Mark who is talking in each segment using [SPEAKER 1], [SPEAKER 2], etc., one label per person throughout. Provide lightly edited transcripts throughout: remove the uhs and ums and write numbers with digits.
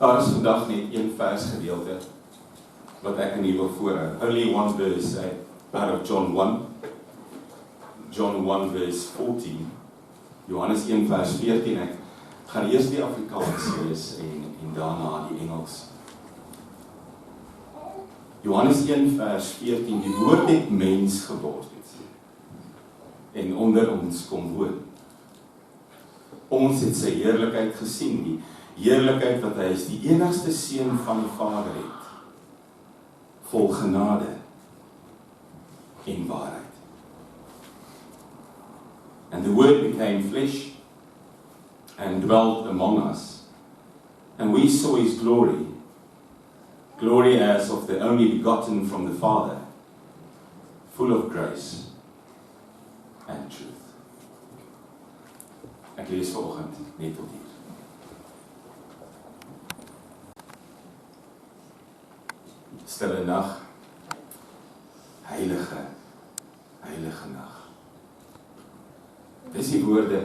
[SPEAKER 1] Daar is vandag net een vers gedeelte wat ek in hier wil voorhou. Only one verse out of John 1. John 1 verse 14. Johannes 1 vers 14. Ek gaan eers die Afrikaanse lees en daarna die Engels. Johannes 1 vers 14. Die woord het mens geword het en onder ons kom woon. Ons het sy heerlikheid gesien, die heerlikheid wat hy is, die enigste seun van die Vader het, vol genade en waarheid. And the word became flesh and dwelt among us, and we saw his glory, glory as of the only begotten from the Father, full of grace and truth. Ek lees vanoggend net tot hier. Stille nag, heilige, heilige nag. Dis die woorde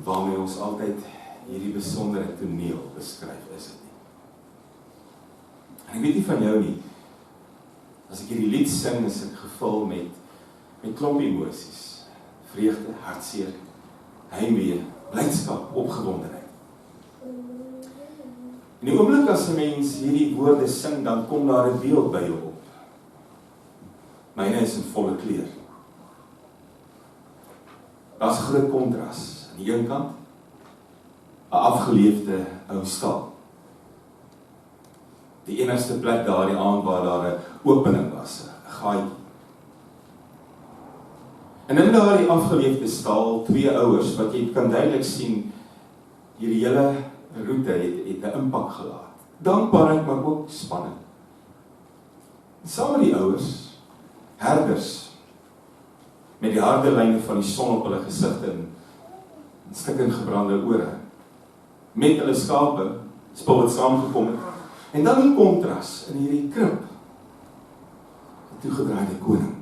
[SPEAKER 1] waarmee ons altyd hierdie besondere toneel beskryf, is dit nie? En ek weet nie van jou nie, as ek hierdie lied sing, is ek gevul met klomp emosies, vreugde, hartseer, heimwee, blydskap, opgewondenheid. En die oomblik as 'n mens hierdie woorde sing, dan kom daar 'n beeld by jou op. Myne is in volle kleur. Daar's 'n groot kontras. Aan die een kant, 'n afgeleefde ou stal. Die enigste plek daardie aand waar daar 'n opening was, 'n gaatjie. En in daardie afgeleefde stal, twee ouers, wat jy kan duidelik sien, hierdie hele roete het 'n impak gelaat. Dankbaarheid, maar ook spanning. En saam met die ouers, herders, met die harde lyne van die son op hulle gesigte en stikkend gebrande ore, met hulle skape, spul het saamgekom het. En dan die kontras in hierdie krib, die toegedraaide koning.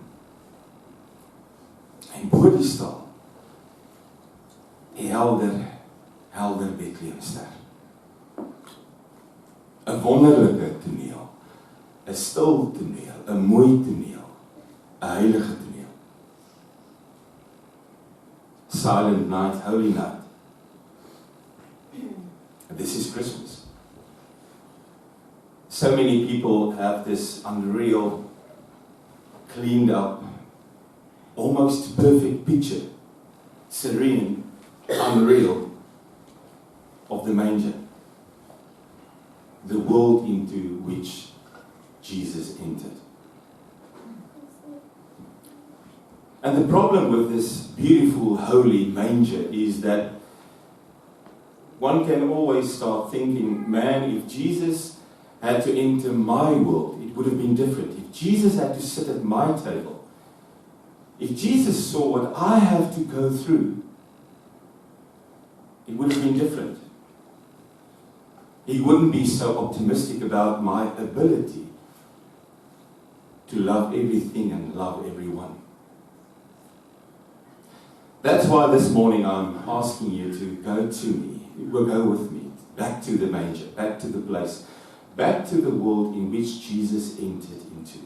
[SPEAKER 1] En bo die stal, die helder Bethlehemster. 'n wonderlike toneel, 'n stil toneel, 'n mooi toneel, 'n heilige toneel. Silent night, holy night. And this is Christmas. So many people have this unreal, cleaned up, almost perfect picture, serene, unreal, of the manger, the world into which Jesus entered. And the problem with this beautiful, holy manger is that one can always start thinking, man, if Jesus had to enter my world, it would have been different. If Jesus had to sit at my table, if Jesus saw what I have to go through, it would have been different. He wouldn't be so optimistic about my ability to love everything and love everyone. That's why this morning I'm asking you to go to me, go with me, back to the manger, back to the place, back to the world in which Jesus entered into.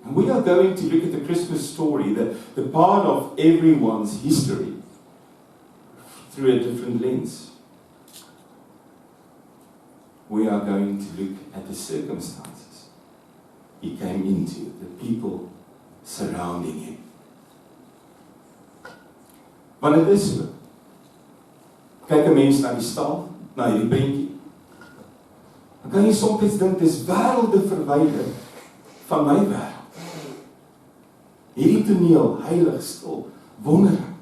[SPEAKER 1] And we are going to look at the Christmas story, the part of everyone's history, through a different lens. We are going to look at the circumstances he came into, the people surrounding him. Want dit is so. Kyk 'n mens na die stal, na hierdie prentjie. Dan kan jy soms dink, dis wêrelde verwyder van my wêreld. Hierdie toneel, heilig, stil, wonderlik.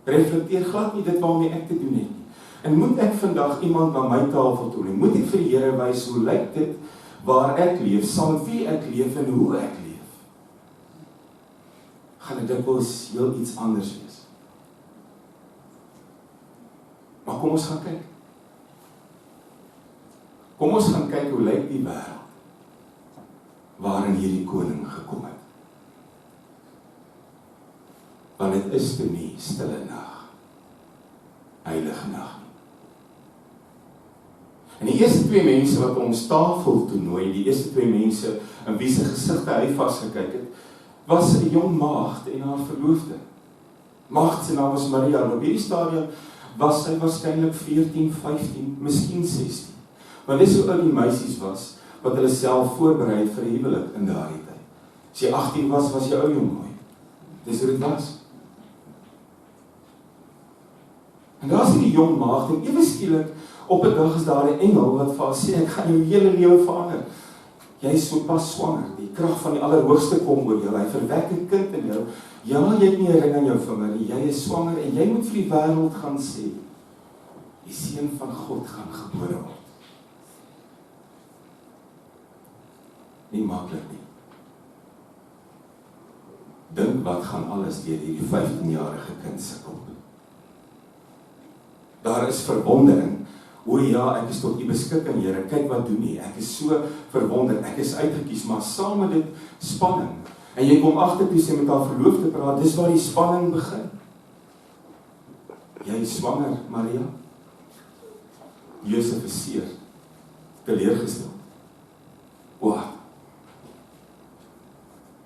[SPEAKER 1] Reflekteer glad nie dit waarmee ek te doen het nie. En moet ek vandag iemand na my tafel toe neem? Moet ek vir die Here wys hoe lyk dit waar ek leef, saam met wie ek leef en hoe ek leef? Gaan dit dikwels heel iets anders wees. Maar kom ons gaan kyk. Kom ons gaan kyk hoe lyk die wêreld waarin hierdie koning gekom het. Want dit is toe nie stille nag, heilige nag nie. En die eerste 2 mense wat ons tafel toe nooi, die eerste 2 mense in wie se gesigte hy vasgekyk het, was 'n jong maagd en haar verloofde. Maagd se naam was Maria, en op hierdie stadium was sy waarskynlik 14, 15, miskien 16. Want dis hoe oud die meisies was, wat hulle self voorberei het vir die huwelik in daardie tyd. As jy 18 was, was jy ou jong mooi. Dis hoe dit was. En daar is die jong maagd, en ewe skielik, op 'n dag is daar 'n engel wat vir haar sê, ek gaan jou hele lewe verander. Jy is so pas swanger, die krag van die Allerhoogste kom oor jou, hy verwek 'n kind in jou. Ja, jy het nie 'n ring aan jou vinger nie, jy is swanger en jy moet vir die wêreld gaan sê, die seun van God gaan gebore word. Nie maklik nie. Dink wat gaan alles deur hierdie 15-jarige kind sukkel. Daar is verwondering. O ja, ek is tot u beskikking, Here. Kyk wat doen U. Ek is so verwonder. Ek is uitgekies, maar saam met dit spanning. En jy kom agter toe sy met haar verloofde praat. Dis waar die spanning begin. Jy is swanger, Maria. Josef is seer, teleurgestel. Wat?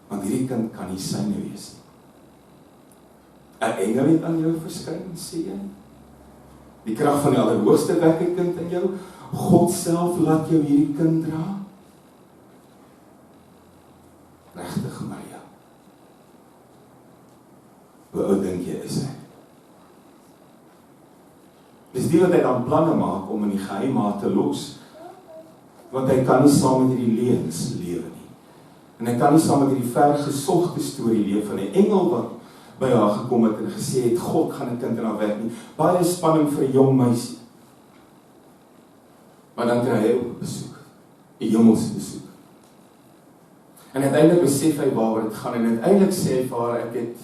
[SPEAKER 1] Want hierdie kind kan nie syne wees nie. 'n engel het aan jou verskyn, sê jy? Die krag van die Allerhoogste wek 'n kind in jou. God self laat jou hierdie kind dra. Regtig, Maria. Hoe oud dink jy is hy? Dis die wat hy dan planne maak om in die geheim te los. Want hy kan nie saam met hierdie leuns lewe nie. En hy kan nie saam met hierdie vergesogte storie leef van 'n engel wat by haar gekom het en gesê het, God gaan 'n kind in haar wek nie. Baie spanning vir 'n jong meisie. Maar dan kry hy ook besoek. 'n hemelse besoek. En uiteindelik besef hy waaroor dit gaan. En uiteindelik sê hy vir haar, ek het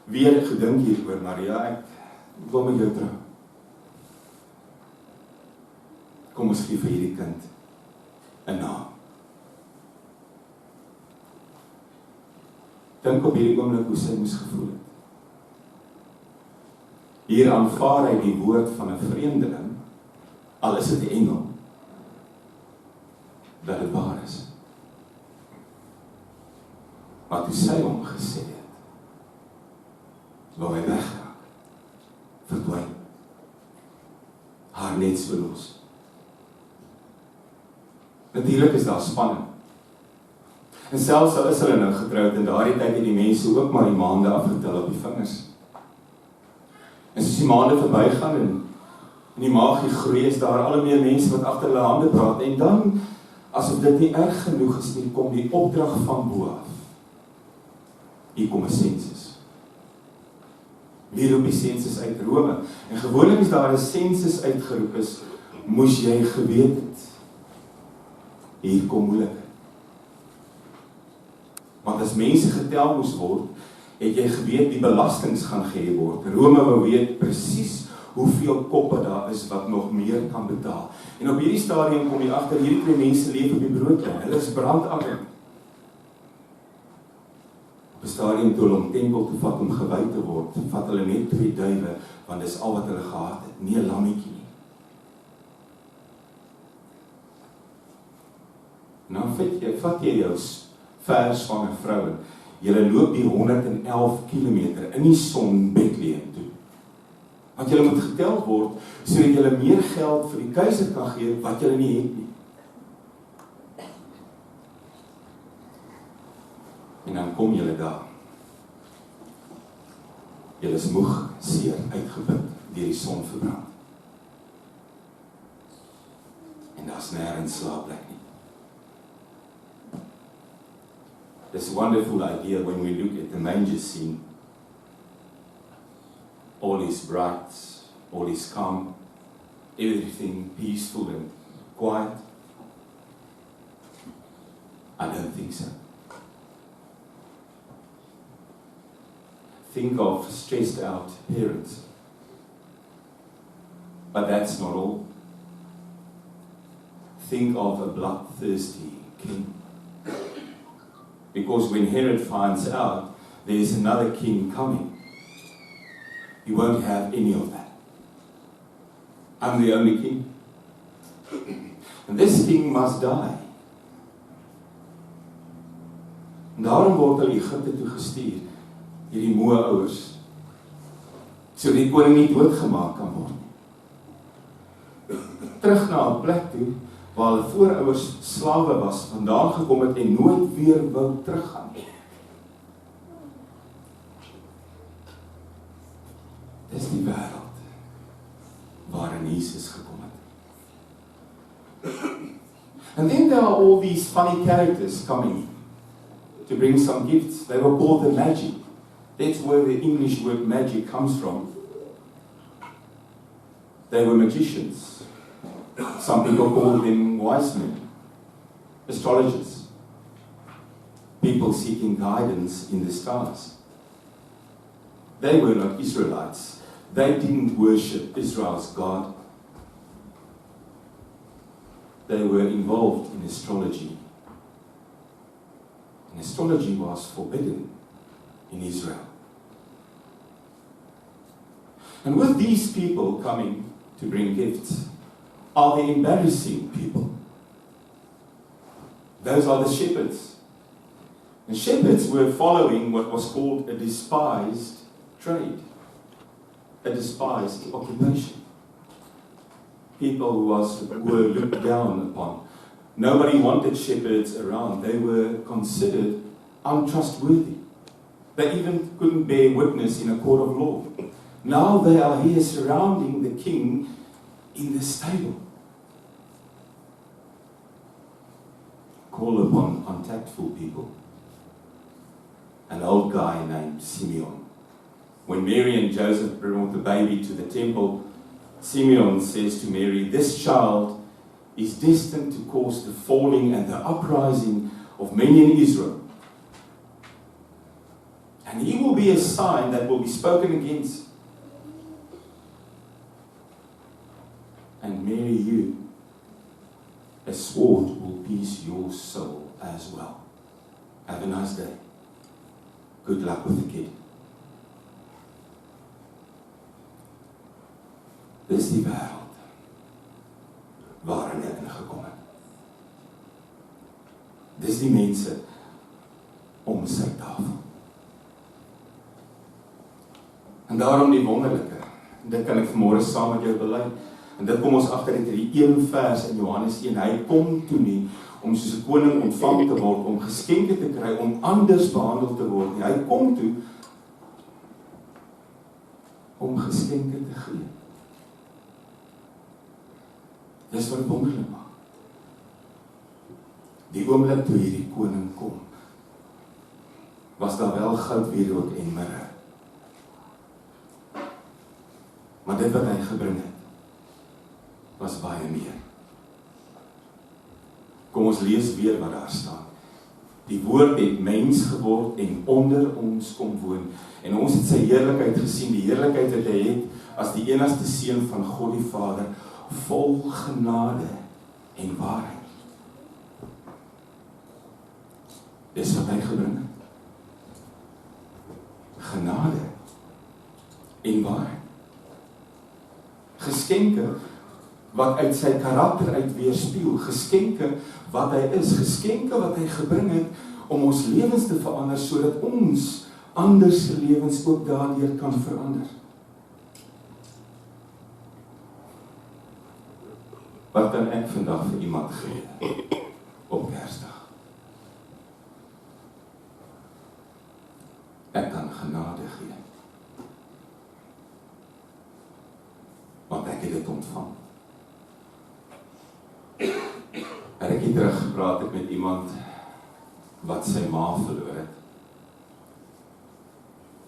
[SPEAKER 1] weer gedink hieroor, Maria, ek wil met jou trou. Kom ons gee vir hierdie kind 'n naam. Dink op hierdie oomblik hoe sy moes gevoel het. Hier aanvaar hy die woord van 'n vreemdeling, al is dit 'n engel, dat dit waar is. Maar toe sy hom gesê het, wou hy wegraak, verdwyn, haar net so los. Natuurlijk is daar spanning. En selfs al is hulle nou getroud, en daardie tyd het die mense ook maar die maande afgetel op die vingers. En soos die maande verbygaan en die maagie groei, is daar al meer mense wat agter hulle hande praat, en dan, asof dit nie erg genoeg is nie, kom die opdrag van bo af. Hier kom 'n sensus. Wie roep die sensus uit? Rome. En gewoonlik as daar 'n sensus uitgeroep is, moes jy geweet het. Hier kom moeilikheid. Want as mense getel moes word, het jy geweet die belastings gaan gehef word. Rome wou weet presies hoeveel koppe daar is wat nog meer kan betaal. En op hierdie stadium kom jy agter, hierdie twee mense leef op die broodlyn. Hulle is brandarm. Op 'n stadium toe hulle om tempel te vat om gewy te word, vat hulle net 2 duwe, want dis al wat hulle gehad het, nie 'n lammetjie nie. Nou vat jy jou versvange vroue, julle loop die 111 kilometer in die son Bethlehem toe. Want julle moet getel word, sodat julle meer geld vir die keiser kan gee, wat julle nie het nie. En dan kom julle daar. Julle is moeg, seer, uitgeput, deur die son verbrand. En daar's nêrens slaapplek nie. This wonderful idea when we look at the manger scene. All is bright, all is calm, everything peaceful and quiet. I don't think so. Think of stressed out parents. But that's not all. Think of a bloodthirsty king. Because when Herod finds out there's another king coming, he won't have any of that. I'm the only king. And this king must die. En daarom word hulle Egipte toe gestuur, hierdie moe ouers, so die koning nie doodgemaak kan word nie. Terug na 'n plek toe, waar hulle voorouers slawe was, vandaan gekom het en nooit weer wou teruggaan nie. Dis die wêreld waarin Jesus gekom het. And then there are all these funny characters coming to bring some gifts. They were called the Magi. That's where the English word magic comes from. They were magicians. Some people call them wise men, astrologers, people seeking guidance in the stars. They were not Israelites. They didn't worship Israel's God. They were involved in astrology. And astrology was forbidden in Israel. And with these people coming to bring gifts, are the embarrassing people. Those are the shepherds. And shepherds were following what was called a despised trade, a despised occupation. People who were looked down upon. Nobody wanted shepherds around. They were considered untrustworthy. They even couldn't bear witness in a court of law. Now they are here surrounding the king in the stable. Call upon untactful people. An old guy named Simeon. When Mary and Joseph brought the baby to the temple, Simeon says to Mary, "This child is destined to cause the falling and the uprising of many in Israel. And he will be a sign that will be spoken against. And Mary, you, a sword will pierce your soul as well. Have a nice day. Good luck with the kid." Dis die wêreld waarin ek ingekom het. Dis die mense om sy tafel. En daarom die wonderlike, en dit kan ek vanmôre saam met jou bely, en dit kom ons agter uit hierdie een vers in Johannes 1, hy kom toe nie om soos 'n koning ontvang te word, om geskenke te kry, om anders behandel te word nie. Hy kom toe om geskenke te gee. Dis wat wonderlik maak. Die oomblik toe hierdie koning kom, was daar wel goud, wierook en mirre. Maar dit wat hy gebring het, was baie meer. Kom ons lees weer wat daar staan. Die woord het mens geword en onder ons kom woon. En ons het sy heerlikheid gesien, die heerlikheid wat hy het as die enigste seun van God die Vader, vol genade en waarheid. Dis wat hy gebring het. Genade en waarheid. Geskenke wat uit sy karakter uit weerspieël, geskenke wat hy is, geskenke wat hy gebring het om ons lewens te verander, sodat ons ander se lewens ook daardeur kan verander. Wat kan ek vandag vir iemand gee op Kersdag? Ek kan genade gee. Want ek het dit ontvang. En ek het teruggepraat met iemand wat sy ma verloor het.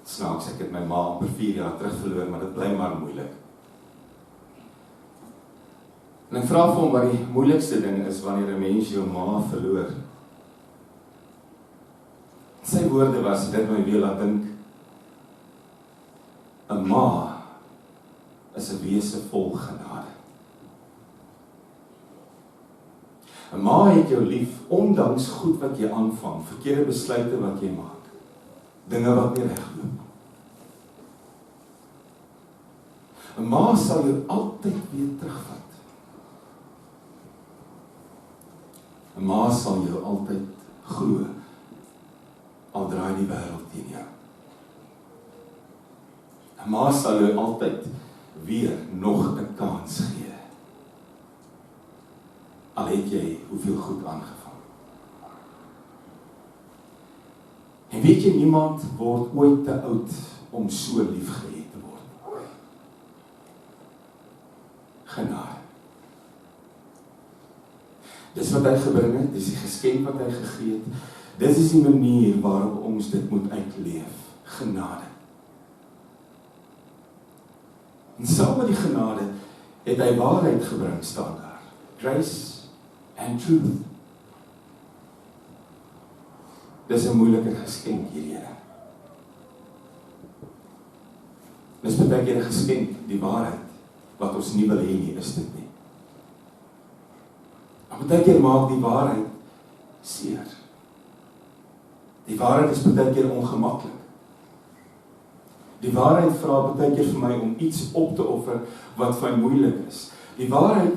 [SPEAKER 1] Snaaks, ek het my ma amper 4 jaar terug verloor, maar dit bly maar moeilik. En ek vra vir hom wat die moeilikste ding is wanneer 'n mens jou ma verloor. Sy woorde was, dit my weer laat dink, 'n ma is 'n wese vol genade. 'n Ma het jou lief, ondanks goed wat jy aanvang, verkeerde besluite wat jy maak, dinge wat nie regloop. 'n Ma sal jou altyd weer terugvat. 'n ma sal jou altyd glo, al draai die wêreld teen jou. 'n Ma sal jou altyd weer nog 'n kans gee. Al het jy hoeveel goed aangevang. En weet jy, niemand word ooit te oud om so liefgehet te word. Genade. Dis wat hy gebring het, dis die geskenk wat hy gegee het. Dit is die manier waarop ons dit moet uitleef. Genade. En saam met die genade het hy waarheid gebring, staan daar. Grace and truth. Dis 'n moeilike geskenk hierdie Here. Dis baie keer 'n geskenk, die waarheid, wat ons nie wil hê nie, is dit nie. Maar baie keer maak die waarheid seer. Die waarheid is baie keer ongemaklik. Die waarheid vra baie keer vir my om iets op te offer wat vir my moeilik is. Die waarheid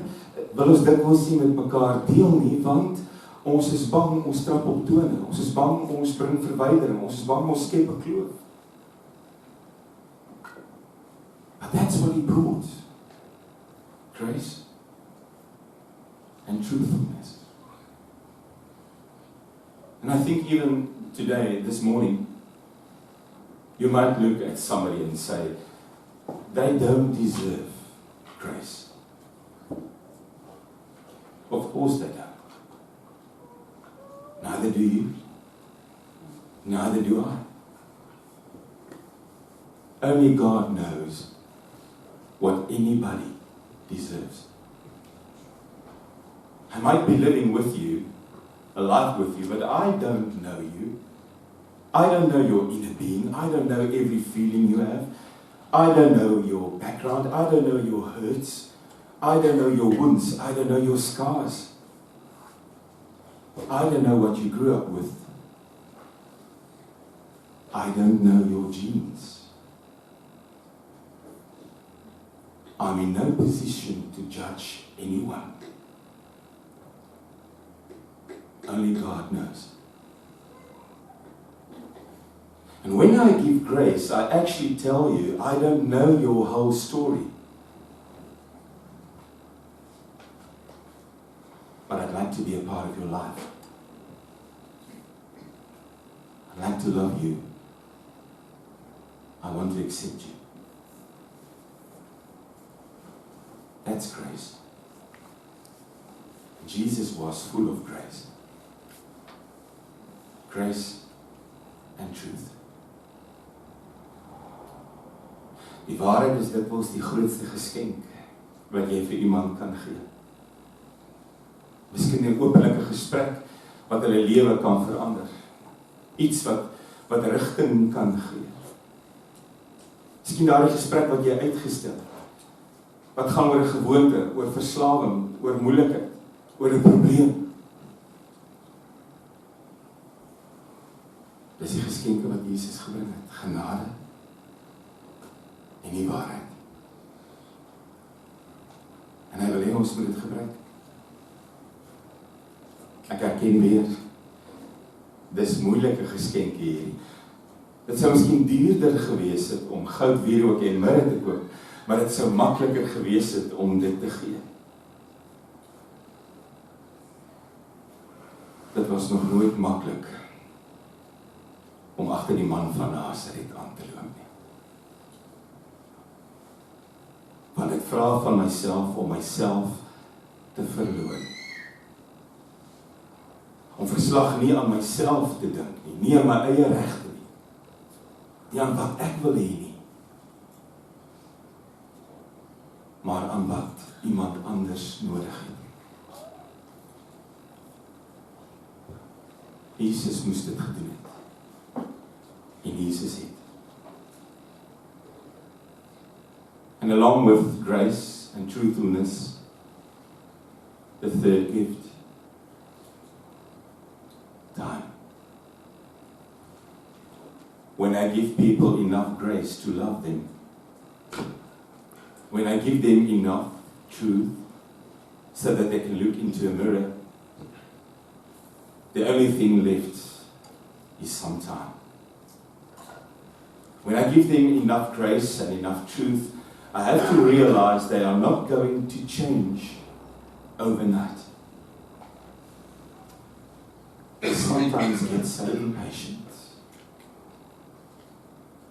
[SPEAKER 1] wil ons dikwels nie met mekaar deel nie, want ons is bang, ons trap op tone. Ons is bang, ons bring verwydering. Ons is bang, ons skep 'n kloof. But that's what he brought. Grace and truthfulness. And I think even today, this morning, you might look at somebody and say, they don't deserve grace. Of course they don't. Neither do you. Neither do I. Only God knows what anybody deserves. I might be living with you, alive with you, but I don't know you. I don't know your inner being. I don't know every feeling you have. I don't know your background. I don't know your hurts. I don't know your wounds. I don't know your scars. I don't know what you grew up with. I don't know your genes. I'm in no position to judge anyone. Only God knows. And when I give grace, I actually tell you, I don't know your whole story. But I'd like to be a part of your life. I'd like to love you. I want to accept you. That's grace. Jesus was full of grace. Grace and truth. Die waarheid is dikwels die grootste geskenk wat jy vir iemand kan gee. Miskien 'n openlike gesprek wat hulle lewe kan verander. Iets wat rigting kan gee. Miskien daardie gesprek wat jy uitgestel het. Wat gaan oor 'n gewoonte, oor verslawing, oor moeilikheid, oor 'n probleem. Dis die geskenke wat Jesus gebring het, genade en die waarheid. En hy wil hê ons moet dit gebruik. Ek herken weer, dis moeilike geskenke hierdie. Dit sou miskien duurder gewees het om goud, wierook en mirre te koop, maar dit sou makliker gewees het om dit te gee. Dit was nog nooit maklik om agter die man van Nasaret aan te loop nie. Want ek vra van myself om myself te verloor. Om verslag nie aan myself te dink nie, nie aan my eie regte nie, nie aan wat ek wil hê nie, maar aan wat iemand anders nodig het. Jesus moes dit gedoen het. En Jesus het. And along with grace and truthfulness, the third gift, time. When I give people enough grace to love them, when I give them enough truth so that they can look into a mirror The only thing left is some time. When I give them enough grace and enough truth, I have to realize they are not going to change overnight. We sometimes get so impatient.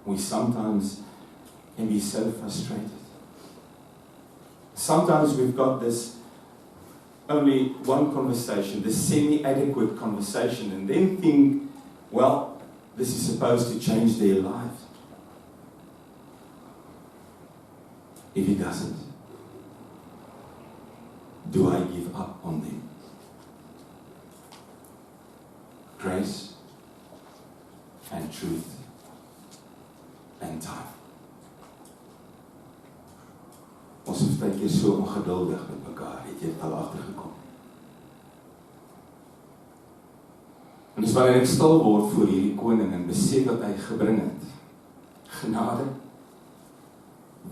[SPEAKER 1] We sometimes can be so frustrated. Sometimes we've got this only one conversation, this semi-adequate conversation, and then think, well, this is supposed to change their lives. If it doesn't, do I give up on them? Grace and truth and time. Ons is baie keer so ongeduldig met mekaar, het jy dit al agtergekom? En dis wanneer ek stil word voor hierdie koning en besef wat hy gebring het. Genade,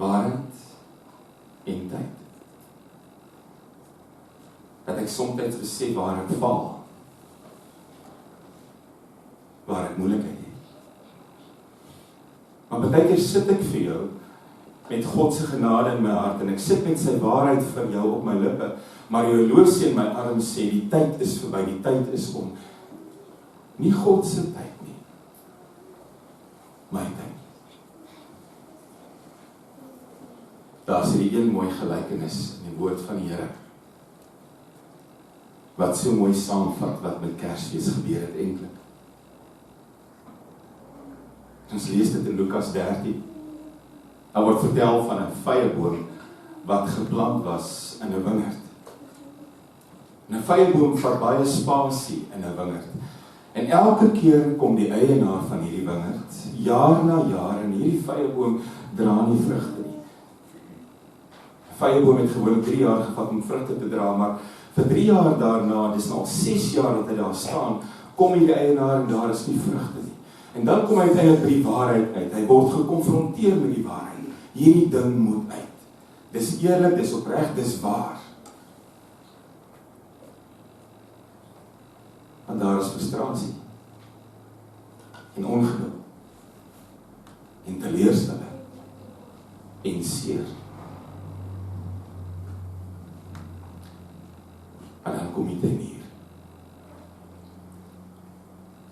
[SPEAKER 1] waarheid en tyd. Dat ek soms besef waar ek val. Waar ek moeilikheid het. Maar baie keer sit ek vir jou met God se genade in my hart en ek sit met sy waarheid vir jou op my lippe, maar jou horlosie in my arm sê die tyd is verby, die tyd is om. Nie God se tyd nie. My tyd. Daar is hierdie een mooi gelykenis in die woord van die Here. Wat so mooi saamvat wat met Kersdiens gebeur het eintlik. Ons lees dit in Lukas 13. Daar word vertel van 'n vyeboom wat geplant was in 'n wingerd. 'n Vyeboom vat baie spasie in 'n wingerd. En elke keer kom die eienaar van hierdie wingerd, jaar na jaar, en hierdie vyeboom dra nie vrugte nie. 'n Vyeboom het gewoonlik 3 jaar gevat om vrugte te dra, maar vir 3 jaar daarna, dis nou al 6 jaar dat hy daar staan, kom hierdie eienaar en daar is nie vrugte nie. En dan kom hy uiteindelik by die waarheid uit. Hy word gekonfronteer met die waarheid. Hierdie ding moet uit. Dis eerlik, dis opreg, dis waar. Want daar is frustrasie. En ongeduld. En teleurstelling. En seer. En dan kom die ding hier.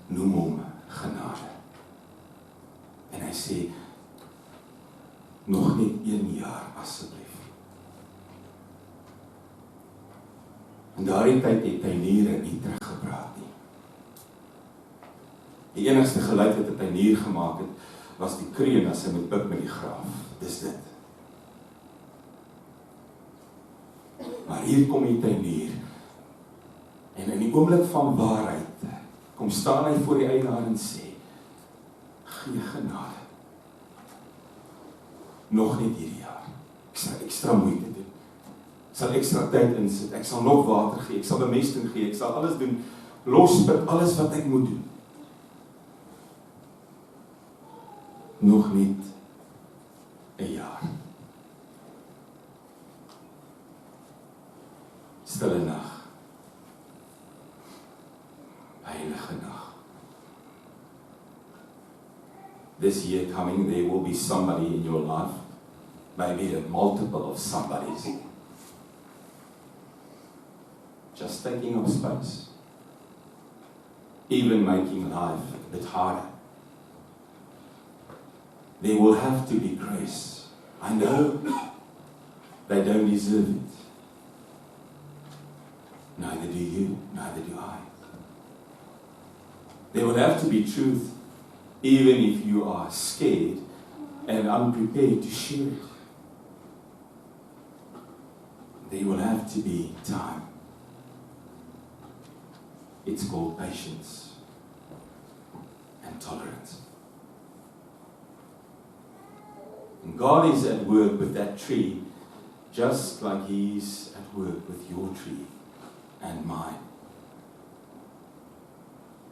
[SPEAKER 1] Noem hom genade. En hy sê, nog net 1 jaar asseblief. En daardie tyd het hy nie teruggepraat nie. Die enigste geluid wat hy nier gemaak het, was die kreun as hy moet buk met die graaf. Dis dit. Maar hier kom die tuinier. En in die oomblik van waarheid, kom staan hy voor die eienaar en sê, gee genade. Nog net hierdie jaar. Ek sal ekstra moeite doen. Ek sal ekstra tyd insit. Ek sal nog water gee. Ek sal bemesting gee. Ek sal alles doen. Lospit alles wat ek moet doen. Nog net 'n jaar. Stille nag. Heilige nag. This year coming, there will be somebody in your life, maybe a multiple of somebody's, just taking up space, even making life a bit harder. There will have to be grace. I know they don't deserve it. Neither do you, neither do I. There will have to be truth, even if you are scared and unprepared to share it. There will have to be time. It's called patience and tolerance. And God is at work with that tree, just like He's at work with your tree and mine.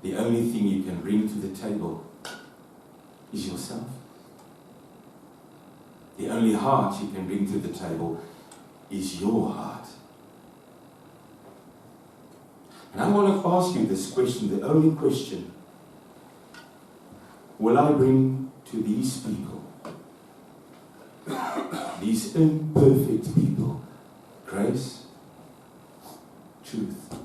[SPEAKER 1] The only thing you can bring to the table is yourself. The only heart you can bring to the table is your heart. And I want to ask you this question, the only question. Will I bring to these people, these imperfect people, grace, truth,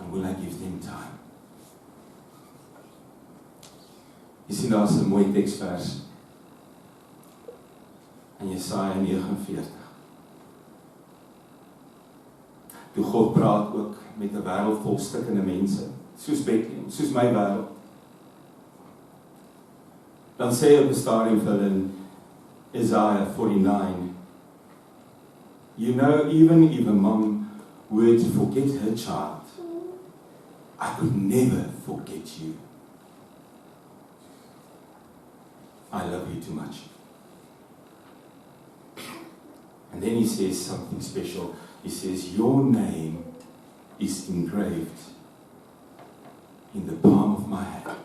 [SPEAKER 1] and will I give them time? Jy sien daar is 'n mooi teksvers in Jesaja 49. Toe God praat ook met 'n wêreld vol stikkende mense, soos Bethlehem, soos my wêreld. Dan sê hy op 'n stadium vir hulle in Isaiah 49, you know, even if a mom were to forget her child, I could never forget you. I love you too much. And then he says something special. He says, your name is engraved in the palm of my hand.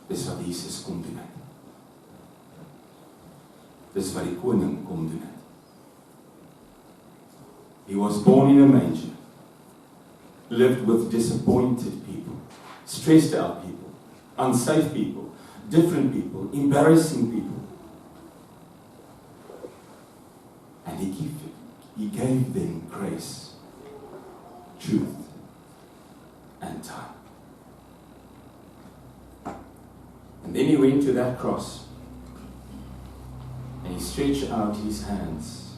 [SPEAKER 1] Dis wat Jesus kom doen het. Dis wat die koning kom doen het. He was born in a manger, lived with disappointed people, stressed out people, unsafe people, different people, embarrassing people. And he gave them grace, truth, and time. And then he went to that cross and he stretched out his hands.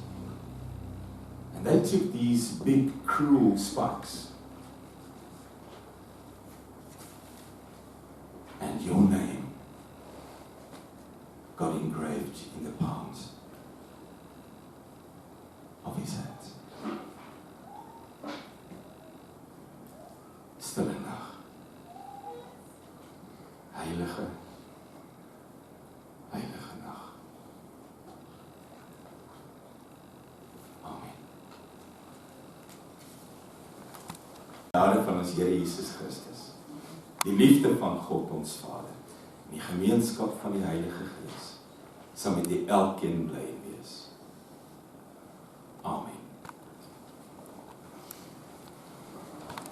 [SPEAKER 1] And they took these big, cruel spikes. And your name got engraved in the palms of his hands. Stille nag. Heilige, heilige nag. Amen. Genade van ons Here Jesus Christus, die liefde van God ons Vader, en die gemeenskap van die Heilige Gees, sal met die elkeen bly.